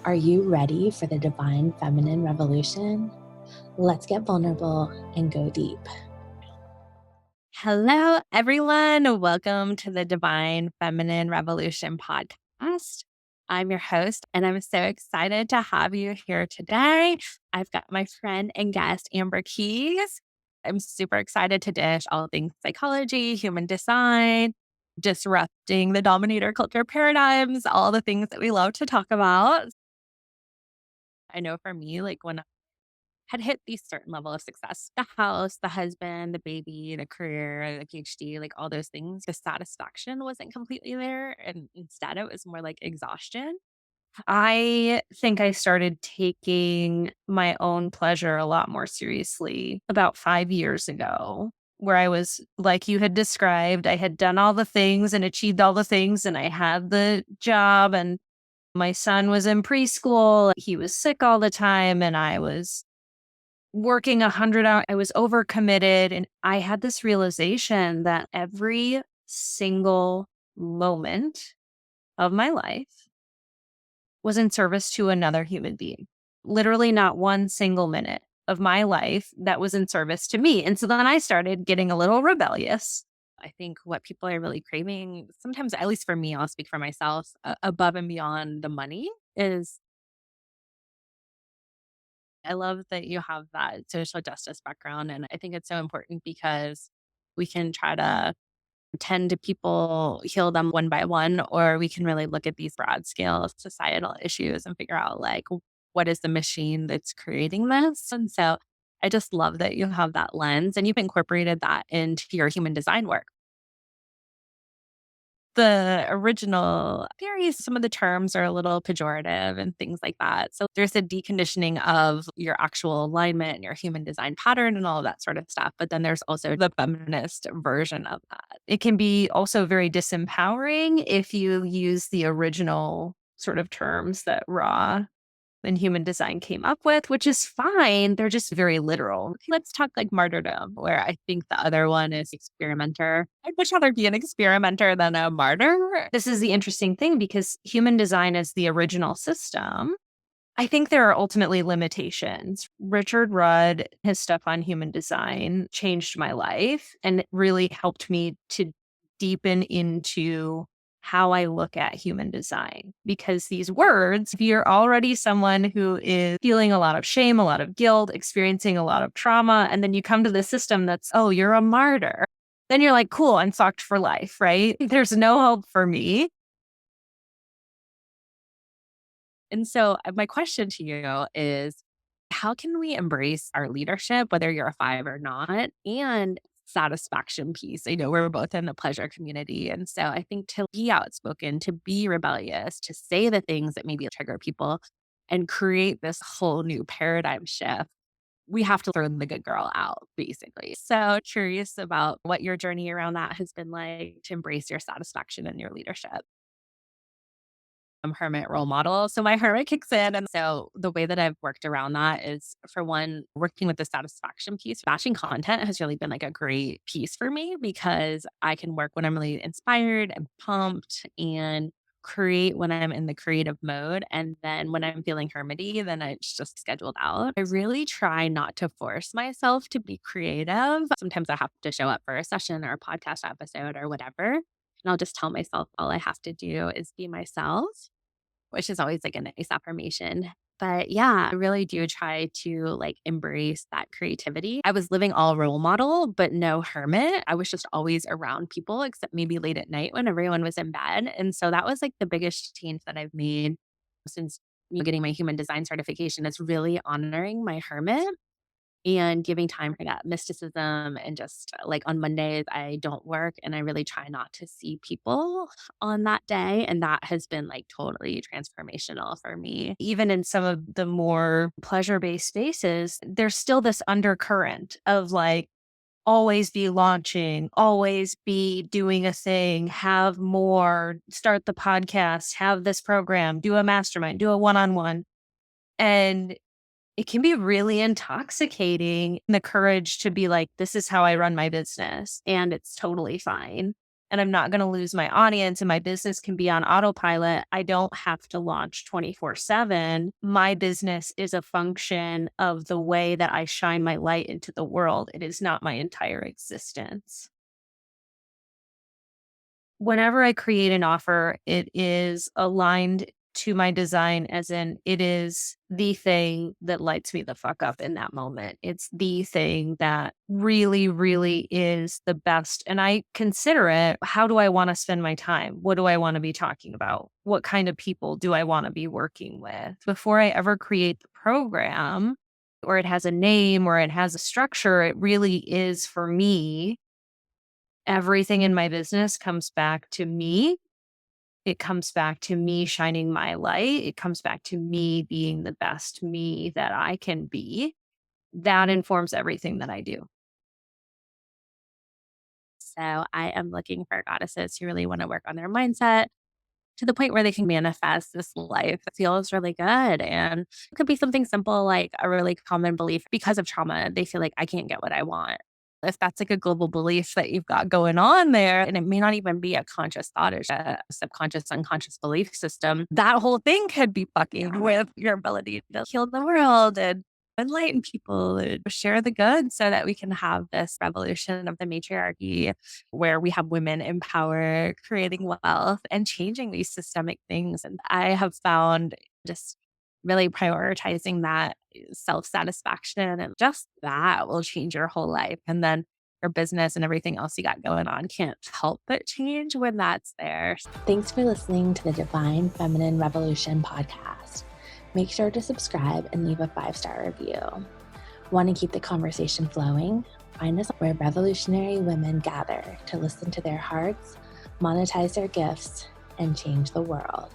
Are you ready for the divine feminine revolution? Let's get vulnerable and go deep. Hello, everyone. Welcome to the Divine Feminine Revolution podcast. I'm your host, and I'm so excited to have you here today. I've got my friend and guest, Amber Keys. I'm super excited to dish all things psychology, human design, disrupting the dominator culture paradigms, all the things that we love to talk about. I know for me, like when had hit these certain level of success, the house, the husband, the baby, the career, the PhD, like all those things, the satisfaction wasn't completely there. And instead, it was more like exhaustion. I think I started taking my own pleasure a lot more seriously about 5 years ago, where I was like you had described, I had done all the things and achieved all the things, and I had the job, and my son was in preschool. He was sick all the time, and I was working 100 hours. I was overcommitted. And I had this realization that every single moment of my life was in service to another human being. Literally not one single minute of my life that was in service to me. And so then I started getting a little rebellious. I think what people are really craving, sometimes, at least for me, I'll speak for myself, above and beyond the money is I love that you have that social justice background. And I think it's so important because we can try to tend to people, heal them one by one, or we can really look at these broad scale societal issues and figure out like, what is the machine that's creating this? And so I just love that you have that lens and you've incorporated that into your human design work. The original theories, some of the terms are a little pejorative and things like that. So there's a deconditioning of your actual alignment and your human design pattern and all of that sort of stuff. But then there's also the feminist version of that. It can be also very disempowering if you use the original sort of terms that Raw and human design came up with, which is fine. They're just very literal. Let's talk like martyrdom, where I think the other one is experimenter. I'd much rather be an experimenter than a martyr. This is the interesting thing because human design is the original system. I think there are ultimately limitations. Richard Rudd, his stuff on human design changed my life and it really helped me to deepen into how I look at human design. Because these words, if you're already someone who is feeling a lot of shame, a lot of guilt, experiencing a lot of trauma, and then you come to the system that's, oh, you're a martyr, then you're like, cool, I'm fucked for life, right? There's no hope for me. And so, my question to you is how can we embrace our leadership, whether you're a five or not, and satisfaction piece? I know we're both in the pleasure community. And so, I think to be outspoken, to be rebellious, to say the things that maybe trigger people and create this whole new paradigm shift, we have to throw the good girl out, basically. So, curious about what your journey around that has been like to embrace your satisfaction and your leadership. Hermit role model. So my hermit kicks in. And so the way that I've worked around that is for one, working with the satisfaction piece, batching content has really been like a great piece for me because I can work when I'm really inspired and pumped and create when I'm in the creative mode. And then when I'm feeling hermity, then it's just scheduled out. I really try not to force myself to be creative. Sometimes I have to show up for a session or a podcast episode or whatever. And I'll just tell myself all I have to do is be myself, which is always like a nice affirmation. But yeah, I really do try to like embrace that creativity. I was living all role model, but no hermit. I was just always around people, except maybe late at night when everyone was in bed. And so that was like the biggest change that I've made since getting my human design certification is really honoring my hermit and giving time for that mysticism. And just like on Mondays, I don't work and I really try not to see people on that day. And that has been like totally transformational for me. Even in some of the more pleasure based spaces, there's still this undercurrent of like, always be launching, always be doing a thing, have more, start the podcast, have this program, do a mastermind, do a one on one. And it can be really intoxicating, the courage to be like, this is how I run my business, and it's totally fine. and I'm not going to lose my audience and my business can be on autopilot. I don't have to launch 24/7. My business is a function of the way that I shine my light into the world. It is not my entire existence. Whenever I create an offer, it is aligned to my design, as in it is the thing that lights me the fuck up in that moment. It's the thing that really, really is the best. And I consider it, how do I want to spend my time? What do I want to be talking about? What kind of people do I want to be working with? Before I ever create the program, or it has a name or it has a structure, it really is for me. Everything in my business comes back to me. It comes back to me shining my light. It comes back to me being the best me that I can be. That informs everything that I do. So I am looking for goddesses who really want to work on their mindset to the point where they can manifest this life that feels really good. And it could be something simple like a really common belief because of trauma. They feel like I can't get what I want. If that's like a global belief that you've got going on there, and it may not even be a conscious thought, it's a subconscious, unconscious belief system, that whole thing could be fucking with your ability to heal the world and enlighten people and share the good so that we can have this revolution of the matriarchy where we have women in power, creating wealth and changing these systemic things. And I have found just really prioritizing that self-satisfaction and just that will change your whole life. And then your business and everything else you got going on can't help but change when that's there. Thanks for listening to the Divine Feminine Revolution podcast. Make sure to subscribe and leave a 5-star review. Want to keep the conversation flowing? Find us where revolutionary women gather to listen to their hearts, monetize their gifts, and change the world.